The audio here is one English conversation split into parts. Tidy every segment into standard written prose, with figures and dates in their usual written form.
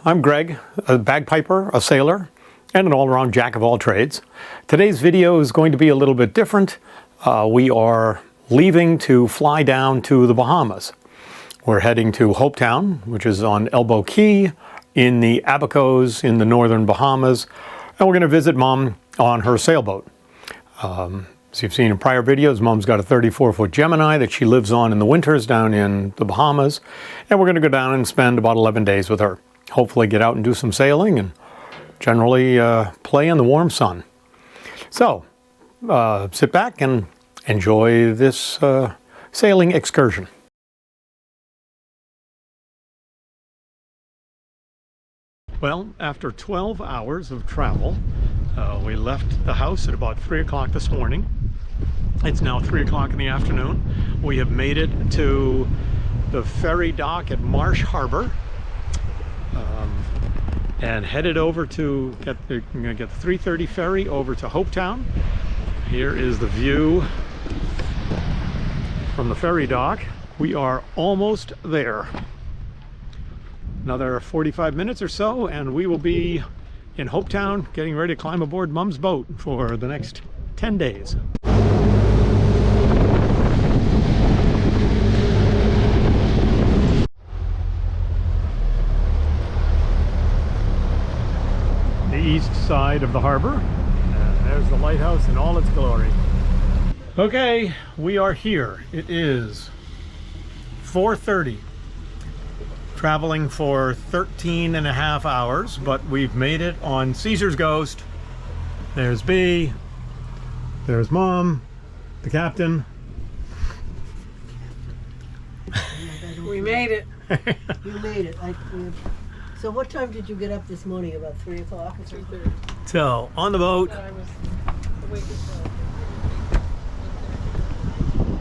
I'm Greg, a bagpiper, a sailor, and an all-around jack of all trades. Today's video is going to be a little bit different. We are leaving to fly down to the Bahamas. We're heading to Hopetown, which is on Elbow Key in the Abacos in the northern Bahamas, and we're going to visit Mom on her sailboat. As you've seen in prior videos, Mom's got a 34-foot Gemini that she lives on in the winters down in the Bahamas, and we're going to go down and spend about 11 days with her. Hopefully get out and do some sailing and generally play in the warm sun. So, sit back and enjoy this sailing excursion. Well, after 12 hours of travel, we left the house at about 3 o'clock this morning. It's now 3 o'clock in the afternoon. We have made it to the ferry dock at Marsh Harbor and headed over to get the 3:30 ferry over to Hopetown. Here is the view from the ferry dock. We are almost there. Another 45 minutes or so and we will be in Hopetown getting ready to climb aboard Mom's boat for the next 10 days. The east side of the harbor, and there's the lighthouse in all its glory. Okay, we are here. It is 4:30. Traveling for 13 and a half hours, but we've made it on Caesar's Ghost. There's B, there's Mom, the captain. We made it. You made it. So what time did you get up this morning? About 3 o'clock or something? 3:30. So, on the boat. I was awake as well.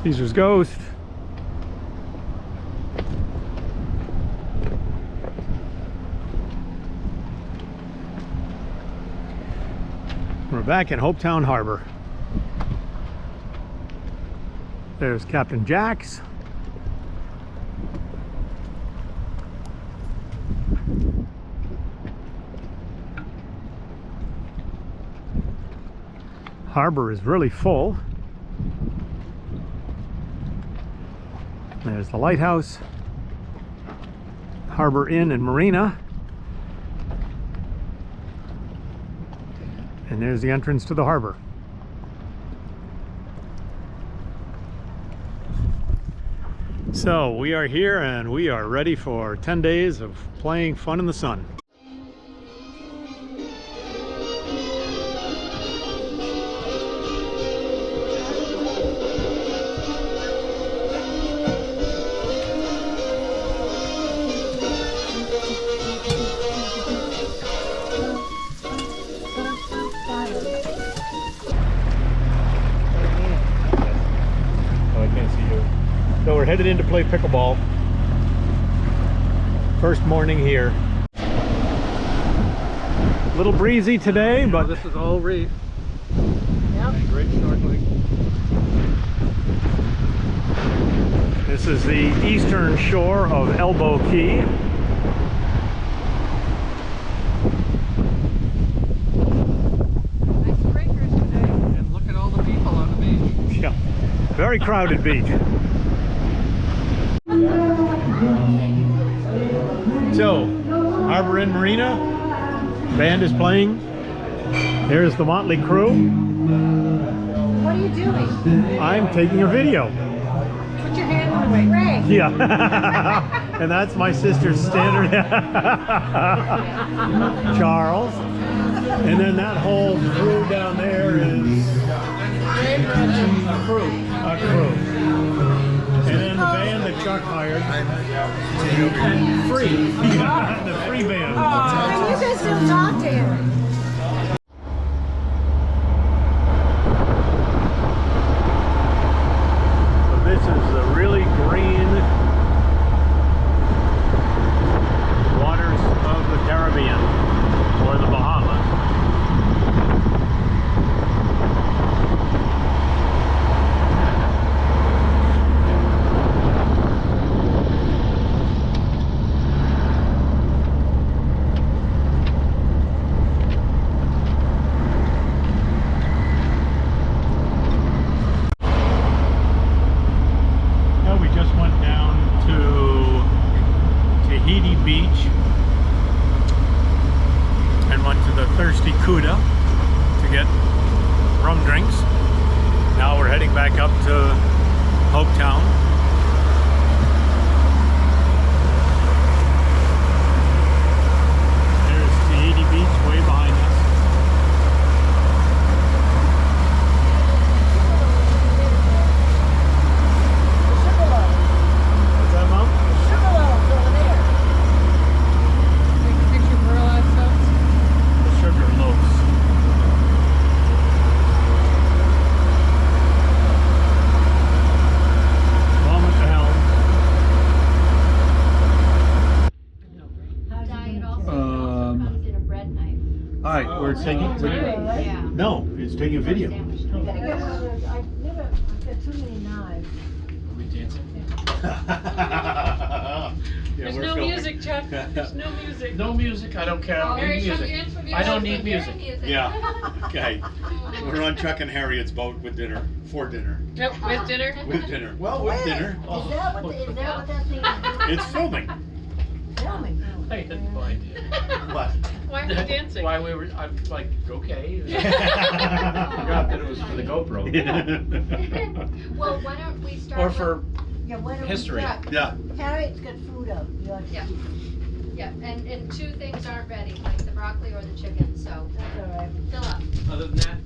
Caesar's Ghost. We're back in Hopetown Harbor. There's Captain Jax. Harbor is really full. There's the lighthouse, Harbor Inn and Marina. And there's the entrance to the harbor. So we are here and we are ready for 10 days of playing fun in the sun. So we're headed in to play pickleball. First morning here. A little breezy today, but This is all reef. Yep. Great snorkeling. this is the eastern shore of Elbow Key. Nice breakers today. And look at all the people on the beach. Yeah, very crowded beach. So, Harbor Inn Marina, band is playing. There's the motley crew. What are you doing? I'm taking a video. Put your hand on the way. Ray. Yeah, and that's my sister's standard. Charles. And then that whole crew down there is a crew. And then the band that Chuck hired, free. The free band. And you guys don't talk to him. So this is the really green waters of the Caribbean, or the Bahamas. trusty Cuda to get rum drinks. Now we're heading back up to Hopetown. There's Tahiti Beach way behind us. What's that, Mom? Take a picture for all that stuff. The sugar loaves. Mom at the helm. Diet also comes in a bread knife. All right, we're taking. Yeah. No, it's taking a video. Sandwich I knife. never, I've got too many knives. There's no music, Chuck. There's no music. No music, I don't care. I don't Harry, need shut music. your hands from I don't need Hearing music. Yeah. Okay. We're on Chuck and Harriet's boat with dinner. For dinner. Yep, with dinner. With dinner. Well, with dinner. Is that what that thing is doing? It's filming. Filming. I had no idea. What? Why are we dancing? Why we were, I'm like, okay. I forgot that it was for the GoPro. Well, why don't we start? Or for Yeah, why don't history. Yeah, Yeah. Harriet's got food out. You ought to Yeah. keep it. yeah, and two things aren't ready, like the broccoli or the chicken, so That's all right. fill up. Other than that.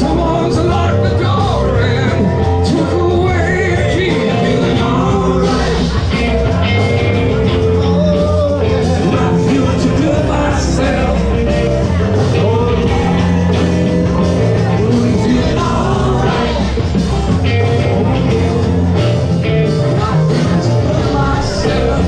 Someone's locked the door and took away the key. Feeling alright. I feel too good myself. Feeling alright. I feel too good myself.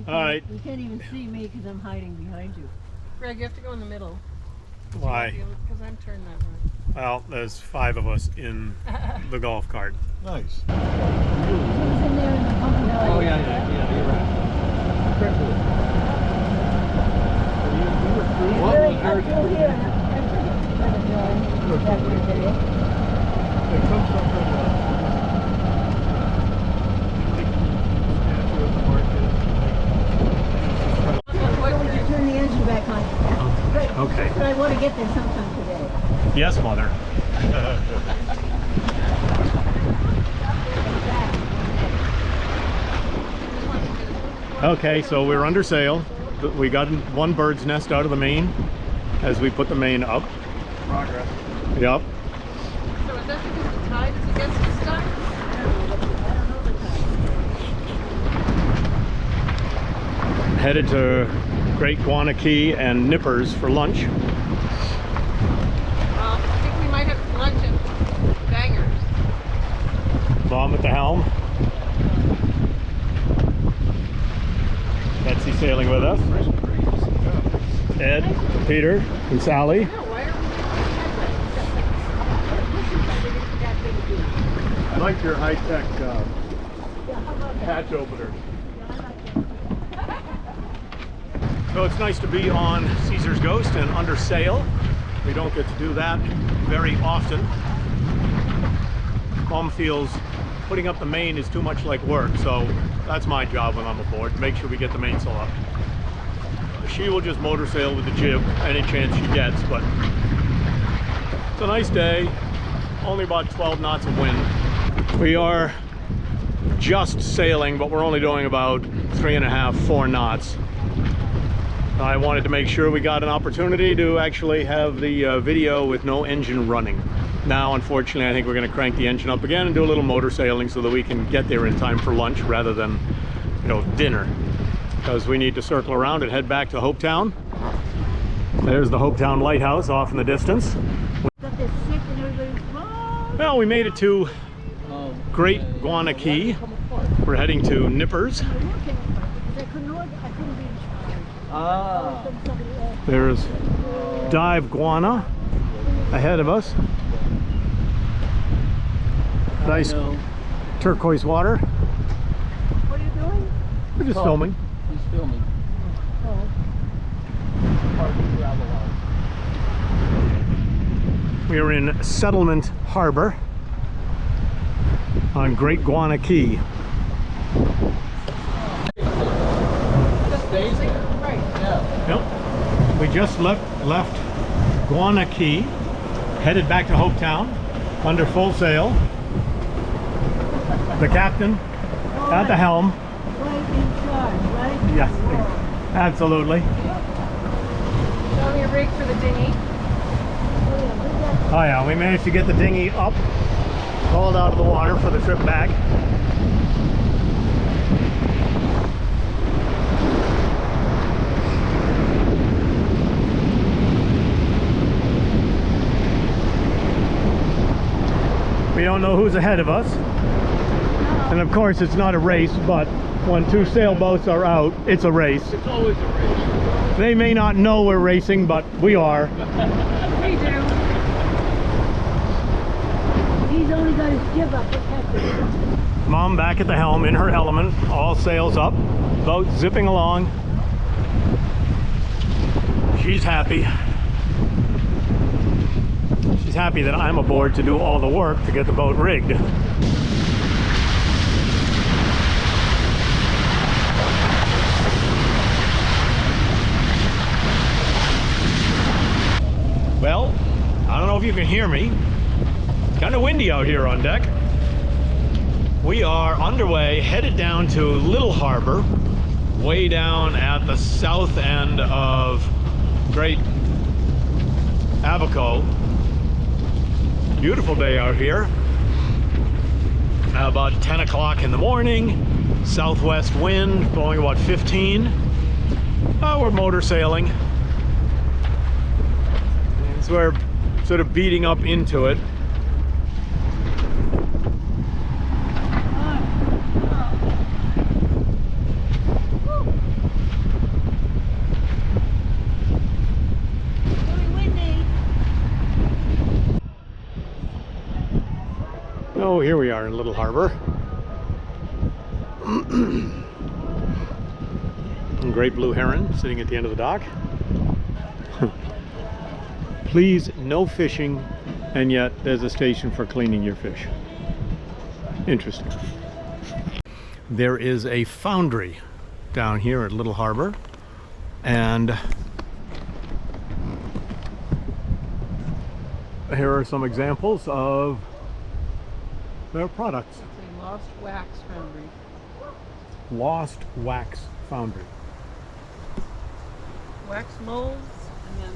All right. You can't even see me because I'm hiding behind you. Greg, you have to go in the middle. Why? Because I'm turned that way. Well, there's 5 of us in the golf cart. Nice. Who's in there in the pumpkin? Oh, yeah, you're right. Really, I'm still here. Turn the engine back on. Good. Okay. But I want to get there sometime today. Yes, Mother. Okay, so we're under sail. We got one bird's nest out of the main as we put the main up. Progress. Yep. So is that because the tide is against us time? Headed to Great Guana Key and Nippers for lunch. Well, I think we might have lunch at Bangers. Mom at the helm. Betsy sailing with us. Ed, Peter, and Sally. Yeah, why are we I like your high-tech hatch opener. So it's nice to be on Caesar's Ghost and under sail. We don't get to do that very often. Mom feels putting up the main is too much like work, so that's my job when I'm aboard, make sure we get the mainsail up. She will just motor sail with the jib any chance she gets, but it's a nice day, only about 12 knots of wind. We are just sailing, but we're only doing about 3.5, 4 knots. I wanted to make sure we got an opportunity to actually have the video with no engine running. Now, unfortunately, I think we're going to crank the engine up again and do a little motor sailing so that we can get there in time for lunch rather than, you know, dinner. Because we need to circle around and head back to Hopetown. There's the Hopetown lighthouse off in the distance. Well, we made it to Great Guana Key. We're heading to Nippers. There's Dive Guana ahead of us. Nice turquoise water. What are you doing? We're just filming. He's filming. We are in Settlement Harbor on Great Guana Key. Yep. We just left Guana Key, headed back to Hopetown under full sail. The captain at the helm. Right in charge, right? Yes, absolutely. Showing your rig for the dinghy. Oh yeah, we managed to get the dinghy up, hauled out of the water for the trip back. We don't know who's ahead of us. And of course it's not a race, but when two sailboats are out, it's a race. It's always a race. They may not know we're racing, but we are. We do. He's only got his jib up. Mom back at the helm in her element, all sails up, boat zipping along. She's happy. She's happy that I'm aboard to do all the work to get the boat rigged. Well, I don't know if you can hear me. It's kind of windy out here on deck. We are underway, headed down to Little Harbor, way down at the south end of Great Abaco. Beautiful day out here. About 10 o'clock in the morning, southwest wind blowing about 15. We're motor sailing. So we're sort of beating up into it. Oh, here we are in Little Harbor. Great blue heron sitting at the end of the dock. Please, no fishing, and yet there's a station for cleaning your fish. Interesting. There is a foundry down here at Little Harbor, and here are some examples of their products. It's a Lost Wax Foundry. Lost Wax Foundry. Wax molds and then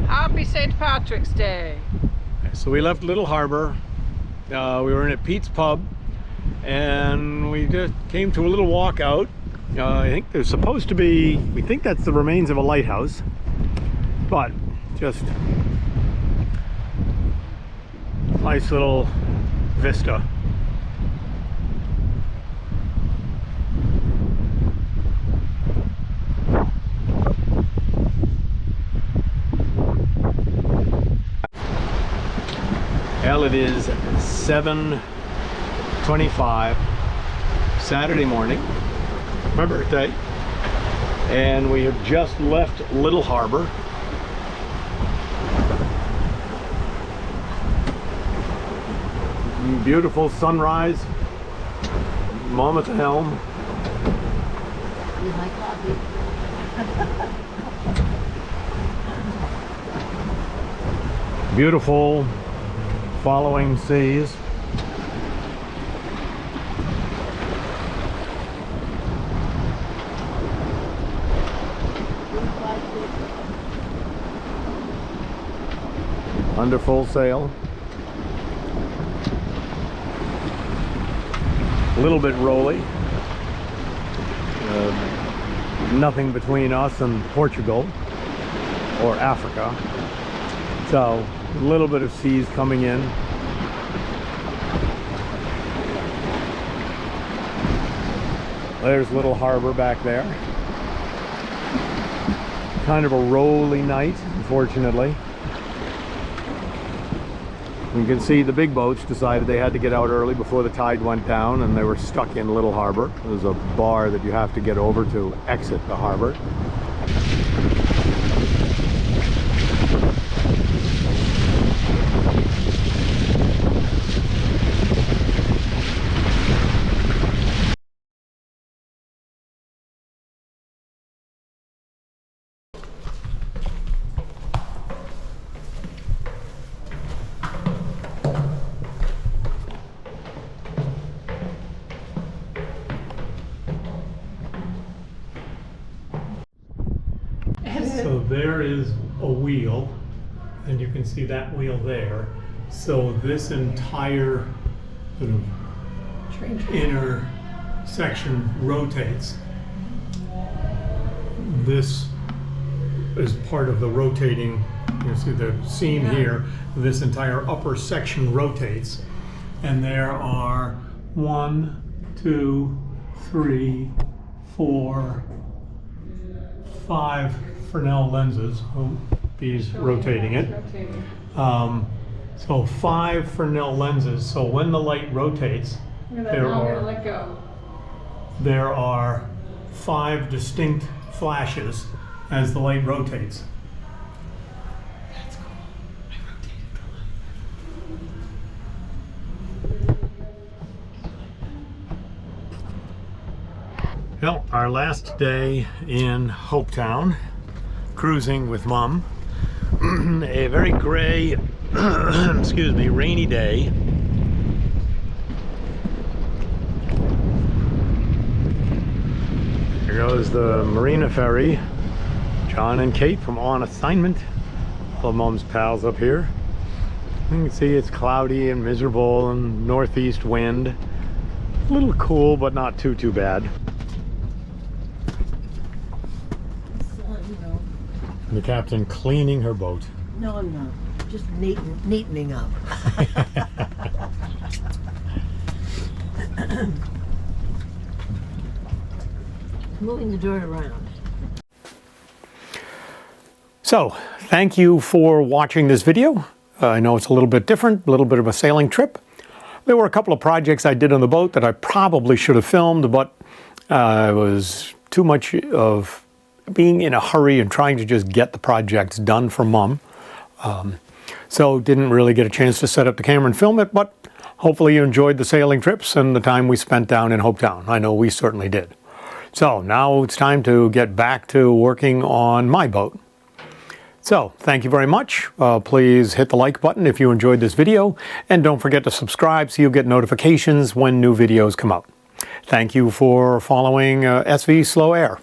Happy St. Patrick's Day. So we left Little Harbor. We were in at Pete's Pub, and we just came to a little walkout. I think there's supposed to be, we think that's the remains of a lighthouse, but just nice little vista. Well, it is 7:25 Saturday morning, my birthday. And we have just left Little Harbor. Beautiful sunrise. Mom at the helm. You like coffee? Beautiful following seas. Under full sail. A little bit rolly. Nothing between us and Portugal or Africa. So a little bit of seas coming in. There's Little Harbor back there. Kind of a rolly night, unfortunately. You can see the big boats decided they had to get out early before the tide went down, and they were stuck in Little Harbor. There's a bar that you have to get over to exit the harbor. So there is a wheel, and you can see that wheel there. So this entire sort of inner section rotates. This is part of the rotating. You see the seam here. This entire upper section rotates, and there are 1, 2, 3, 4, 5 Fresnel lenses. Oh, he's rotating it. So 5 Fresnel lenses. So when the light rotates, there are 5 distinct flashes as the light rotates. That's cool. I rotated the light. Well, our last day in Hopetown, cruising with Mom. A very gray, excuse me, rainy day. Here goes the Marina Ferry. John and Kate from On Assignment. All of Mom's pals up here. You can see it's cloudy and miserable and northeast wind. A little cool, but not too bad. The captain cleaning her boat. No, I'm not. Just neatening up. Moving the dirt around. So, thank you for watching this video. I know it's a little bit different, a little bit of a sailing trip. There were a couple of projects I did on the boat that I probably should have filmed, but it was too much of being in a hurry and trying to just get the projects done for Mom. So didn't really get a chance to set up the camera and film it, but hopefully you enjoyed the sailing trips and the time we spent down in Hopetown. I know we certainly did. So now it's time to get back to working on my boat. So thank you very much. Please hit the like button if you enjoyed this video, and don't forget to subscribe so you'll get notifications when new videos come out. Thank you for following SV Slow Air.